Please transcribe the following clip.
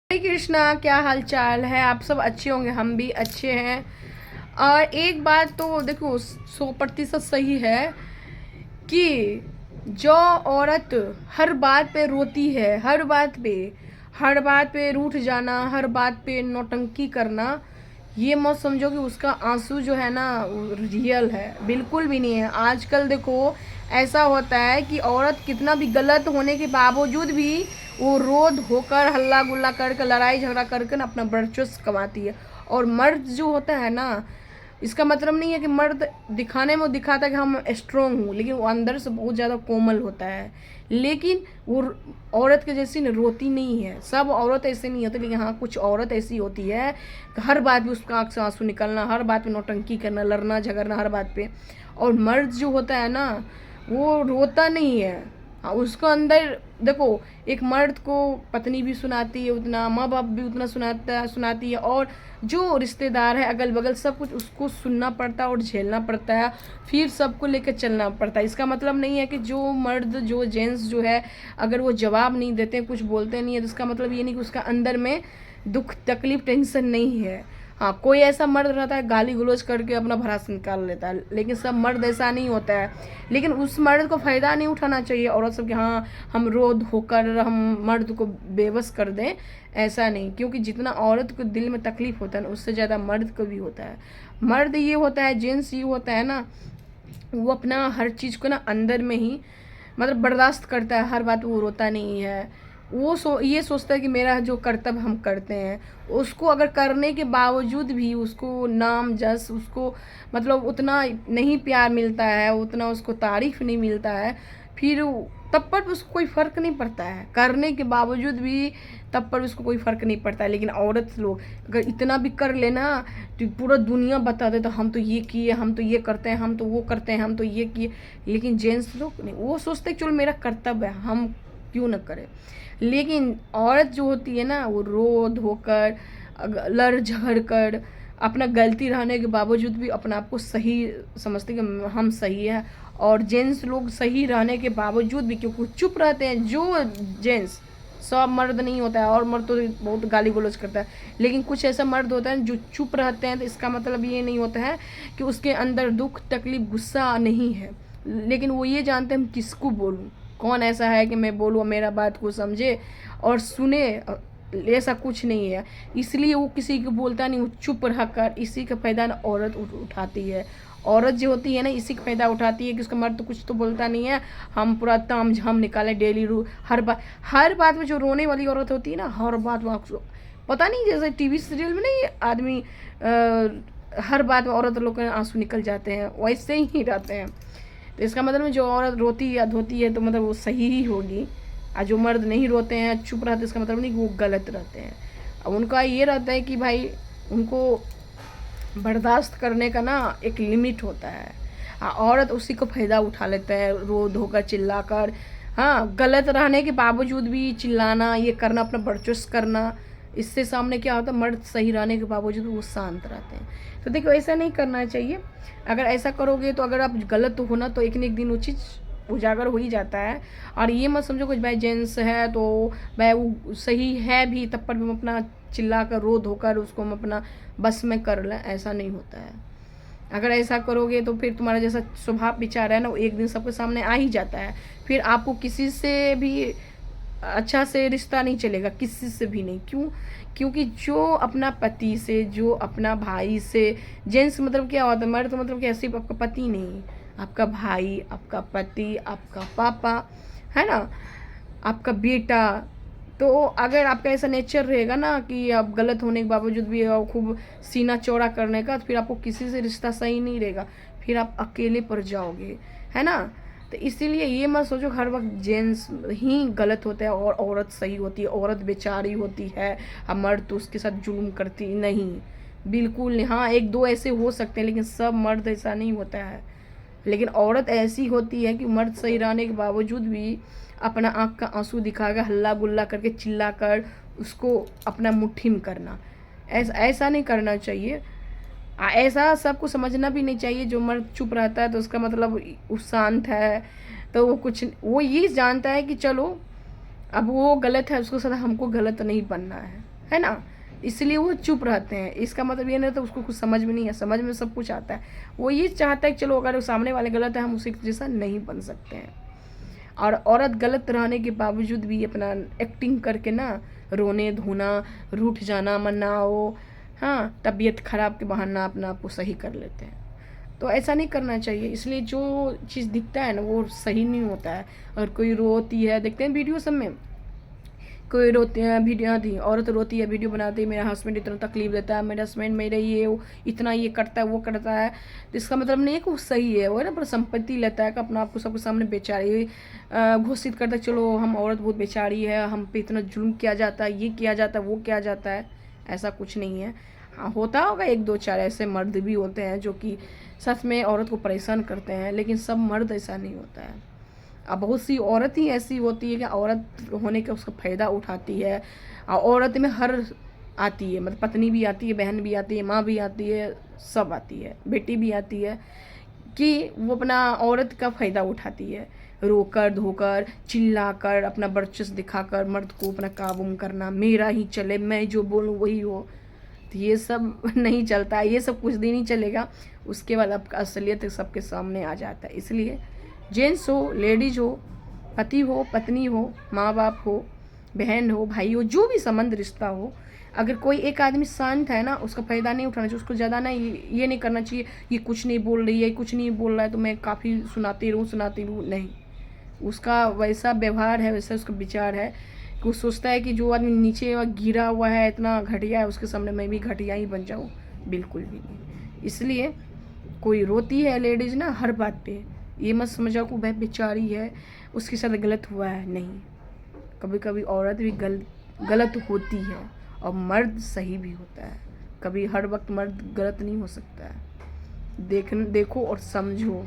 हरे कृष्णा, क्या हाल चाल है। आप सब अच्छे होंगे, हम भी अच्छे हैं। और एक बात तो देखो 100% सही है कि जो औरत हर बात पे रोती है, हर बात पे रूठ जाना, हर बात पे नौटंकी करना, ये मत समझो कि उसका आंसू जो है ना रियल है। बिल्कुल भी नहीं है। आजकल देखो ऐसा होता है कि औरत कितना भी गलत होने के बावजूद भी वो रो धोकर हल्ला गुल्ला करके लड़ाई झगड़ा करके ना अपना वर्चस्व कमाती है। और मर्द जो होता है ना, इसका मतलब नहीं है कि मर्द दिखाने में दिखाता है कि हम स्ट्रोंग हूँ, लेकिन वो अंदर से बहुत ज़्यादा कोमल होता है। लेकिन वो औरत के जैसी रोती नहीं है। सब औरत ऐसे नहीं होती, लेकिन हाँ कुछ औरत ऐसी होती है कि हर बात पे उसका आँख से आंसू निकलना, हर बात पे नौटंकी करना, लड़ना झगड़ना हर बात पे। और मर्द जो होता है ना, वो रोता नहीं है। हाँ, उसको अंदर देखो, एक मर्द को पत्नी भी सुनाती है उतना, माँ बाप भी उतना सुनाती है, और जो रिश्तेदार है अगल बगल सब कुछ उसको सुनना पड़ता है और झेलना पड़ता है। फिर सबको लेकर चलना पड़ता है। इसका मतलब नहीं है कि जो मर्द जो जेंट्स जो है अगर वो जवाब नहीं देते, कुछ बोलते नहीं है, तो इसका मतलब ये नहीं कि उसका अंदर में दुख तकलीफ टेंशन नहीं है। हाँ, कोई ऐसा मर्द रहता है गाली गलौज करके अपना भड़ास निकाल लेता है, लेकिन सब मर्द ऐसा नहीं होता है। लेकिन उस मर्द को फ़ायदा नहीं उठाना चाहिए औरत सब कि हाँ हम रो धोकर हम मर्द को बेबस कर दें। ऐसा नहीं, क्योंकि जितना औरत को दिल में तकलीफ होता है ना, उससे ज़्यादा मर्द को भी होता है। मर्द ये होता है, जेंट्स ये होता है ना, वो अपना हर चीज़ को ना अंदर में ही मतलब बर्दाश्त करता है, हर बात वो रोता नहीं है। वो ये सोचता है कि मेरा जो कर्तव्य हम करते हैं, उसको अगर करने के बावजूद भी उसको नाम जस उसको मतलब उतना नहीं प्यार मिलता है, उतना उसको तारीफ नहीं मिलता है, फिर तब पर उसको कोई फ़र्क नहीं पड़ता है। करने के बावजूद भी तब पर उसको कोई फ़र्क नहीं पड़ता है। लेकिन औरत लोग अगर इतना भी कर लेना तो पूरा दुनिया बता दे, तो हम तो ये किए, हम तो ये करते हैं, हम तो वो करते हैं, हम तो ये किए। लेकिन जेंट्स लोग नहीं, वो सोचते चलो मेरा कर्तव्य है, हम क्यों न करें। लेकिन औरत जो होती है ना, वो रो धोकर लड़ झगड़ कर अपना गलती रहने के बावजूद भी अपने आप को सही समझते कि हम सही है। और जेंट्स लोग सही रहने के बावजूद भी क्योंकि चुप रहते हैं, जो जेंट्स, सब मर्द नहीं होता है, और मर्द तो बहुत गाली गलौज करता है, लेकिन कुछ ऐसा मर्द होता है जो चुप रहते हैं। तो इसका मतलब ये नहीं होता है कि उसके अंदर दुख तकलीफ गुस्सा नहीं है, लेकिन वो ये जानते हैं हम किसको बोलूँ, कौन ऐसा है कि मैं बोलूँ मेरा बात को समझे और सुने। ऐसा कुछ नहीं है, इसलिए वो किसी को बोलता नहीं, वो चुप रह कर। इसी का फ़ायदा ना औरत उठाती है। औरत जो होती है ना, इसी का फ़ायदा उठाती है कि उसका मर्द तो कुछ तो बोलता नहीं है, हम पूरा ताम झाम निकालें डेली हर बात में। जो रोने वाली औरत होती है ना, हर बात में पता नहीं, जैसे टीवी सीरियल में नहीं आदमी हर बात में औरत लोग के आंसू निकल जाते हैं, वैसे ही रहते हैं। तो इसका मतलब जो औरत रोती या धोती है तो मतलब वो सही ही होगी, और जो मर्द नहीं रोते हैं चुप रहते, इसका मतलब नहीं कि वो गलत रहते हैं। अब उनका ये रहता है कि भाई उनको बर्दाश्त करने का ना एक लिमिट होता है। औरत उसी को फ़ायदा उठा लेते हैं, रो धोकर चिल्ला कर। हाँ, गलत रहने के बावजूद भी चिल्लाना, ये करना, अपना वर्चस्व करना, इससे सामने क्या होता है, मर्द सही रहने के बावजूद वो शांत रहते हैं। तो देखो ऐसा नहीं करना चाहिए। अगर ऐसा करोगे तो अगर आप गलत हो ना, तो एक न एक दिन वो चीज़ उजागर हो ही जाता है। और ये मत समझो कुछ भाई जेंट्स है तो भाई वो सही है भी, तब पर भी हम अपना चिल्ला कर रो धोकर उसको हम अपना बस में कर लें, ऐसा नहीं होता है। अगर ऐसा करोगे तो फिर तुम्हारा जैसा स्वभाव विचार है ना, वो एक दिन सबके सामने आ ही जाता है। फिर आपको किसी से भी अच्छा से रिश्ता नहीं चलेगा, किसी से भी नहीं। क्यों? क्योंकि जो अपना पति से, जो अपना भाई से, जेंट्स मतलब क्या होता है, मर्द मतलब क्या, सिर्फ आपका पति नहीं, आपका भाई, आपका पति, आपका पापा, है ना, आपका बेटा। तो अगर आपका ऐसा नेचर रहेगा ना कि आप गलत होने के बावजूद भी खूब सीना चौड़ा करने का, तो फिर आपको किसी से रिश्ता सही नहीं रहेगा, फिर आप अकेले पड़ जाओगे, है ना। तो इसीलिए ये मत सोचो हर वक्त जेंट्स ही गलत होते हैं और औरत सही होती है, औरत बेचारी होती है और मर्द तो उसके साथ जुल्म करती नहीं। बिल्कुल नहीं। हाँ, एक दो ऐसे हो सकते हैं, लेकिन सब मर्द ऐसा नहीं होता है। लेकिन औरत ऐसी होती है कि मर्द सही रहने के बावजूद भी अपना आँख का आंसू दिखाकर हल्ला गुल्ला करके चिल्ला कर उसको अपना मुट्ठी में करना, ऐसा नहीं करना चाहिए। ऐसा सबको समझना भी नहीं चाहिए। जो मर्द चुप रहता है तो उसका मतलब वो शांत है, तो वो ये जानता है कि चलो अब वो गलत है, उसके साथ हमको गलत नहीं बनना है है ना, इसलिए वो चुप रहते हैं। इसका मतलब ये नहीं तो उसको कुछ समझ में नहीं है, समझ में सब कुछ आता है। वो ये चाहता है कि चलो अगर सामने वाले गलत है हम उसी जैसा नहीं बन सकते हैं। और औरत गलत रहने के बावजूद भी अपना एक्टिंग करके ना रोने धोना, रूठ जाना, मनाओ, हाँ, तबीयत खराब के बहाना अपना आप को सही कर लेते हैं। तो ऐसा नहीं करना चाहिए। इसलिए जो चीज़ दिखता है ना वो सही नहीं होता है। और कोई रोती है, देखते हैं वीडियो सब में, कोई रोती है वीडियो थी, औरत रोती है वीडियो बनाती है, मेरा हस्बैंड इतना तकलीफ देता है, मेरा हस्बैंड मेरे ये इतना ये करता है वो करता है। तो इसका मतलब नहीं है कि वो सही है, वो है ना पर संपत्ति लेता है कि अपना आपको सबके सामने बेचारी घोषित करता है, चलो हम औरत बहुत बेचारी है, हम पे इतना जुल्म किया जाता है, ये किया जाता है, वो किया जाता है। ऐसा कुछ नहीं है। हाँ, होता होगा एक दो चार ऐसे मर्द भी होते हैं जो कि सच में औरत को परेशान करते हैं, लेकिन सब मर्द ऐसा नहीं होता है। अब बहुत सी औरत ही ऐसी होती है कि औरत होने का उसका फ़ायदा उठाती है। और औरत में हर आती है, मतलब पत्नी भी आती है, बहन भी आती है, माँ भी आती है, सब आती है, बेटी भी आती है, कि वो अपना औरत का फ़ायदा उठाती है, रोकर धोकर चिल्लाकर अपना वर्चस्व दिखाकर मर्द को अपना काबू में करना, मेरा ही चले, मैं जो बोलूँ वही हो। तो ये सब नहीं चलता है, ये सब कुछ दिन ही चलेगा, उसके बाद आपका असलियत सबके सामने आ जाता है। इसलिए जेंट्स हो, लेडीज हो, पति हो, पत्नी हो, माँ बाप हो, बहन हो, भाई हो, जो भी संबंध रिश्ता हो, अगर कोई एक आदमी शांत है ना, उसका फ़ायदा नहीं उठाना चाहिए, उसको ज़्यादा ना ये नहीं करना चाहिए, ये कुछ नहीं बोल रही है, कुछ नहीं बोल रहा है तो मैं काफ़ी सुनाती रहूँ, नहीं। उसका वैसा व्यवहार है, वैसा उसका विचार है कि वो सोचता है कि जो आदमी नीचे गिरा हुआ है, इतना घटिया है, उसके सामने मैं भी घटिया ही बन जाऊँ, बिल्कुल भी नहीं। इसलिए कोई रोती है लेडीज़ ना हर बात पे, ये मत समझो कि वह बेचारी है, उसके साथ गलत हुआ है, नहीं। कभी कभी औरत भी गलत होती है और मर्द सही भी होता है। कभी हर वक्त मर्द गलत नहीं हो सकता है। देखो और समझो।